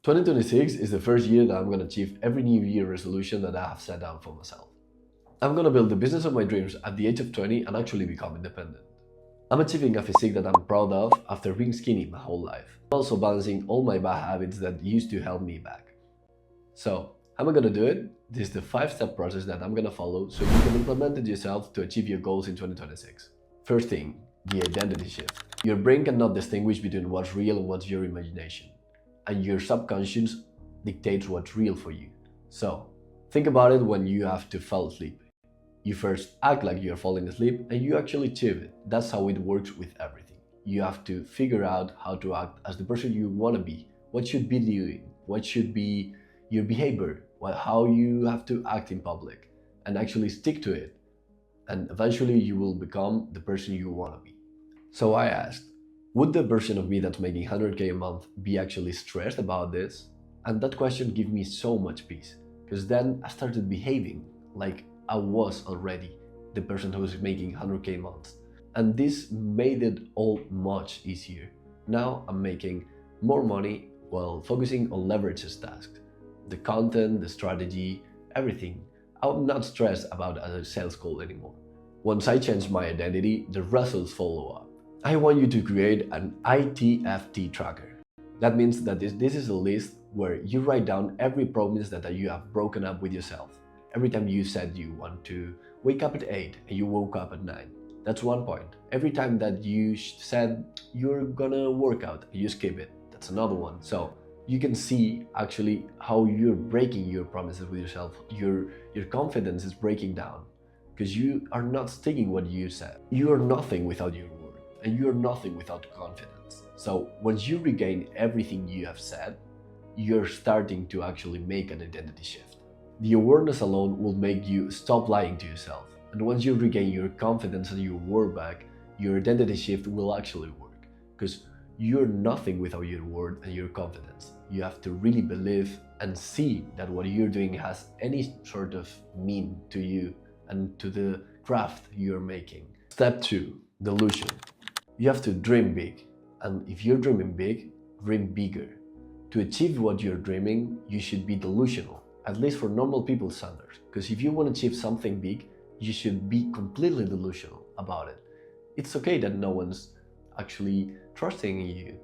2026 is the first year that I'm going to achieve every New Year resolution that I have set down for myself. I'm going to build the business of my dreams at the age of 20 and actually become independent. I'm achieving a physique that I'm proud of after being skinny my whole life. I'm also balancing all my bad habits that used to help me back. So, how am I going to do it? This is the 5-step process that I'm going to follow so you can implement it yourself to achieve your goals in 2026. First thing, the identity shift. Your brain cannot distinguish between what's real and what's your imagination, and your subconscious dictates what's real for you. So, think about it when you have to fall asleep. You first act like you're falling asleep and you actually achieve it. That's how it works with everything. You have to figure out how to act as the person you want to be, what should be doing, what should be your behavior, how you have to act in public, and actually stick to it. And eventually you will become the person you want to be. So I asked, would the version of me that's making 100K a month be actually stressed about this? And that question gave me so much peace, because then I started behaving like I was already the person who was making 100K months. And this made it all much easier. Now I'm making more money while focusing on leverages tasks. The content, the strategy, everything. I'm not stressed about a sales call anymore. Once I change my identity, the results follow up. I want you to create an ITFT tracker. That means that this is a list where you write down every promise that you have broken up with yourself. Every time you said you want to wake up at 8 and you woke up at 9. That's one point. Every time that you said you're gonna work out and you skip it. That's another one. So you can see actually how you're breaking your promises with yourself. Your confidence is breaking down because you are not sticking what you said. You are nothing without your word and you are nothing without confidence. So once you regain everything you have said, you're starting to actually make an identity shift. The awareness alone will make you stop lying to yourself. And once you regain your confidence and your word back, your identity shift will actually work. Because you're nothing without your word and your confidence. You have to really believe and see that what you're doing has any sort of mean to you and to the craft you're making. Step 2, delusion. You have to dream big. And if you're dreaming big, dream bigger. To achieve what you're dreaming, you should be delusional, at least for normal people's standards. Because if you want to achieve something big, you should be completely delusional about it. It's okay that no one's actually trusting in you.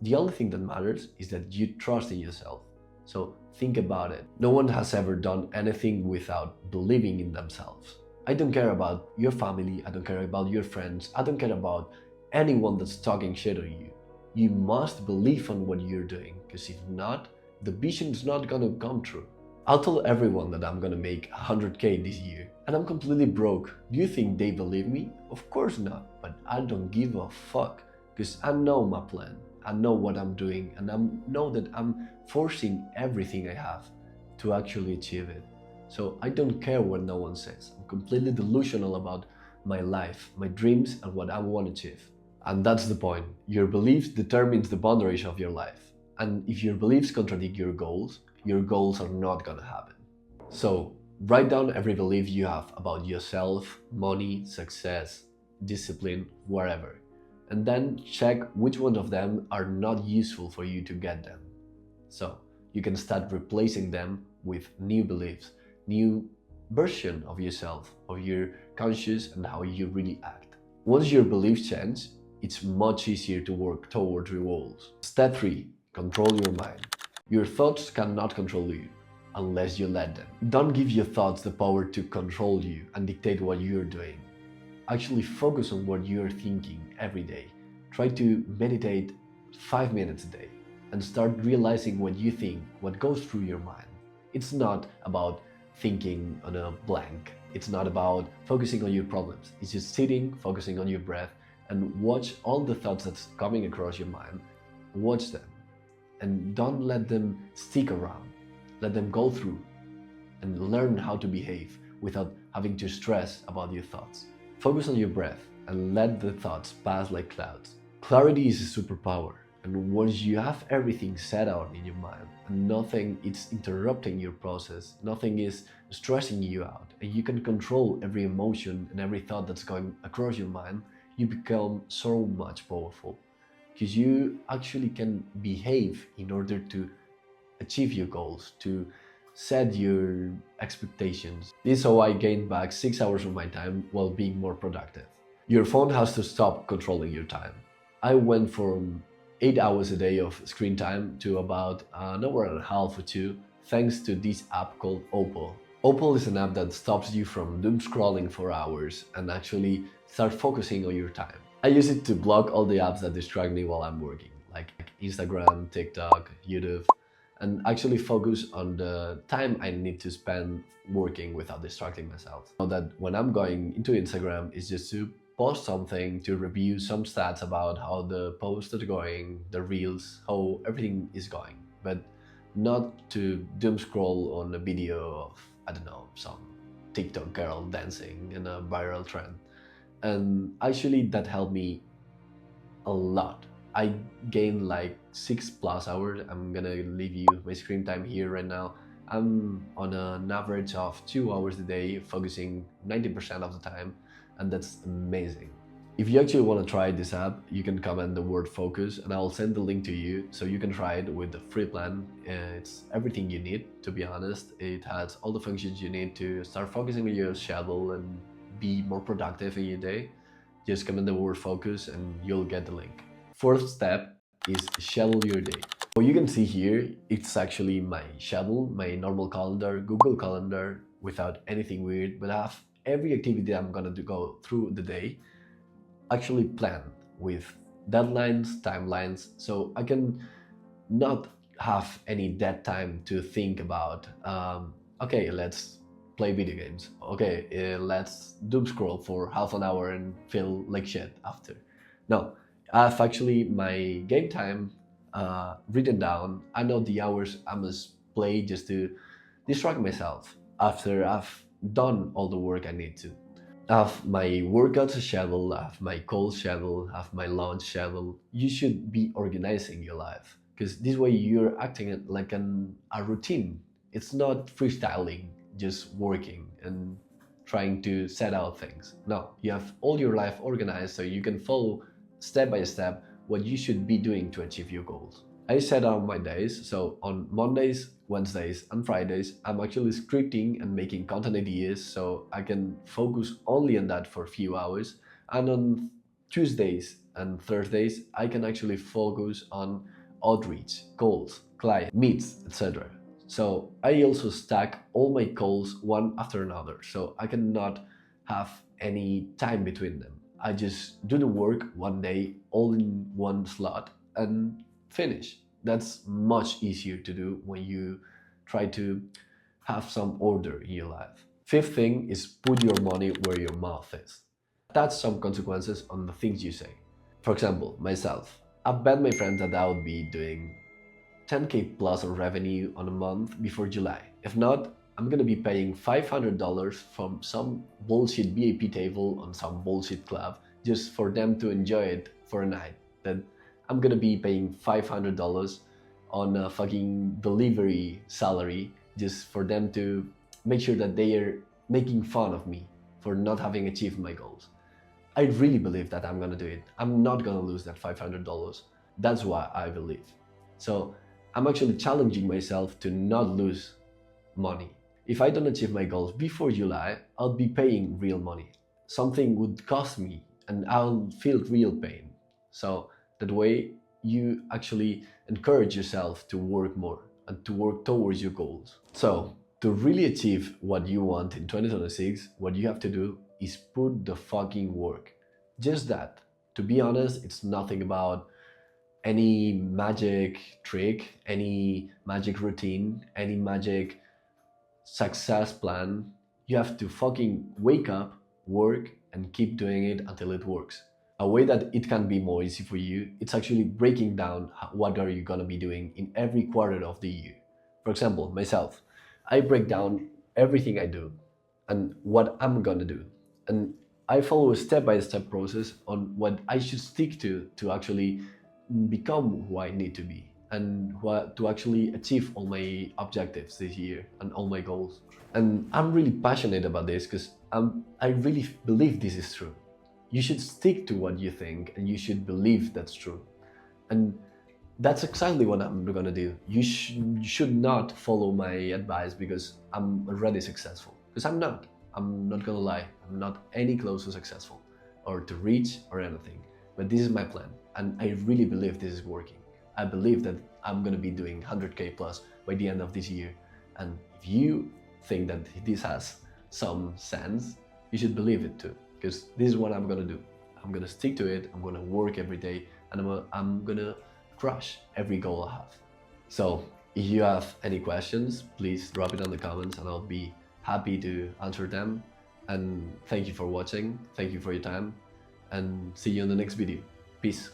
The only thing that matters is that you trust in yourself. So think about it. No one has ever done anything without believing in themselves. I don't care about your family, I don't care about your friends, I don't care about anyone that's talking shit on you. You must believe on what you're doing, because if not, the vision's not gonna come true. I'll tell everyone that I'm gonna make 100K this year, and I'm completely broke. Do you think they believe me? Of course not, but I don't give a fuck, because I know my plan. I know what I'm doing, and I know that I'm forcing everything I have to actually achieve it. So I don't care what no one says. I'm completely delusional about my life, my dreams, and what I want to achieve. And that's the point. Your beliefs determines the boundaries of your life. And if your beliefs contradict your goals are not gonna happen. So write down every belief you have about yourself, money, success, discipline, whatever. And then check which one of them are not useful for you to get them. So you can start replacing them with new beliefs, new version of yourself, of your conscious and how you really act. Once your beliefs change, it's much easier to work towards your goals. Step 3, control your mind. Your thoughts cannot control you unless you let them. Don't give your thoughts the power to control you and dictate what you're doing. Actually focus on what you're thinking every day. Try to meditate 5 minutes a day and start realizing what you think, what goes through your mind. It's not about thinking on a blank. It's not about focusing on your problems. It's just sitting, focusing on your breath, and watch all the thoughts that's coming across your mind. Watch them and don't let them stick around. Let them go through and learn how to behave without having to stress about your thoughts. Focus on your breath and let the thoughts pass like clouds. Clarity is a superpower, and once you have everything set out in your mind and nothing is interrupting your process, nothing is stressing you out, and you can control every emotion and every thought that's going across your mind, you become so much powerful. because you actually can behave in order to achieve your goals, to set your expectations. This is how I gained back 6 hours of my time while being more productive. Your phone has to stop controlling your time. I went from 8 hours a day of screen time to about an hour and a half or two, thanks to this app called Opal. Opal is an app that stops you from doom scrolling for hours and actually start focusing on your time. I use it to block all the apps that distract me while I'm working, like Instagram, TikTok, YouTube, and actually focus on the time I need to spend working without distracting myself. Now that when I'm going into Instagram, it's just to post something, to review some stats about how the posts are going, the reels, how everything is going, but not to doom scroll on a video of, I don't know, some TikTok girl dancing in a viral trend. And actually that helped me a lot. I gained like 6+ hours. I'm gonna leave you my screen time here right now. I'm on an average of 2 hours a day, focusing 90% of the time, and that's amazing. If you actually want to try this app, you can comment the word focus and I'll send the link to you so you can try it with the free plan. It's everything you need, to be honest. It has all the functions you need to start focusing on your schedule and be more productive in your day. Just comment the word focus and you'll get the link. Fourth step is schedule your day. What you can see here, it's actually my schedule, my normal calendar, Google Calendar, without anything weird, but I have every activity I'm gonna go through the day actually planned with deadlines, timelines, so I can not have any dead time to think about, okay, let's play video games. Okay, let's doom scroll for half an hour and feel like shit after. No, I have actually my game time written down. I know the hours I must play just to distract myself after I've done all the work I need to. I have my workouts schedule, I have my calls schedule, I have my lunch schedule. You should be organizing your life because this way you're acting like a routine. It's not freestyling, just working and trying to set out things. No, you have all your life organized so you can follow step by step what you should be doing to achieve your goals. I set out my days, so on Mondays, Wednesdays, and Fridays, I'm actually scripting and making content ideas so I can focus only on that for a few hours. And on Tuesdays and Thursdays, I can actually focus on outreach, calls, client meets, etc. So I also stack all my calls one after another, so I cannot have any time between them. I just do the work one day, all in one slot, and finish. That's much easier to do when you try to have some order in your life. Fifth thing is put your money where your mouth is. Attach some consequences on the things you say. For example, myself. I bet my friends that I would be doing 10K plus of revenue on a month before July. If not, I'm gonna be paying $500 from some bullshit VIP table on some bullshit club just for them to enjoy it for a night. Then I'm gonna be paying $500 on a fucking delivery salary just for them to make sure that they are making fun of me for not having achieved my goals. I really believe that I'm gonna do it. I'm not gonna lose that $500. That's why I believe. So I'm actually challenging myself to not lose money. If I don't achieve my goals before July, I'll be paying real money. Something would cost me and I'll feel real pain. So that way you actually encourage yourself to work more and to work towards your goals. So to really achieve what you want in 2026, what you have to do is put the fucking work. Just that. To be honest, it's nothing about any magic trick, any magic routine, any magic success plan. You have to fucking wake up, work, and keep doing it until it works. A way that it can be more easy for you, it's actually breaking down what are you gonna be doing in every quarter of the year. For example, myself, I break down everything I do and what I'm gonna do. And I follow a step-by-step process on what I should stick to actually become who I need to be and to actually achieve all my objectives this year and all my goals. And I'm really passionate about this because I really believe this is true. You should stick to what you think and you should believe that's true. And that's exactly what I'm gonna do. You should not follow my advice because I'm already successful. Because I'm not. I'm not gonna lie. I'm not any close to successful or to reach or anything. But this is my plan. And I really believe this is working. I believe that I'm gonna be doing 100K plus by the end of this year. And if you think that this has some sense, you should believe it too. Because this is what I'm gonna do. I'm gonna stick to it. I'm gonna work every day, and I'm gonna crush every goal I have. So if you have any questions, please drop it in the comments and I'll be happy to answer them. And thank you for watching. Thank you for your time, and see you in the next video. Peace.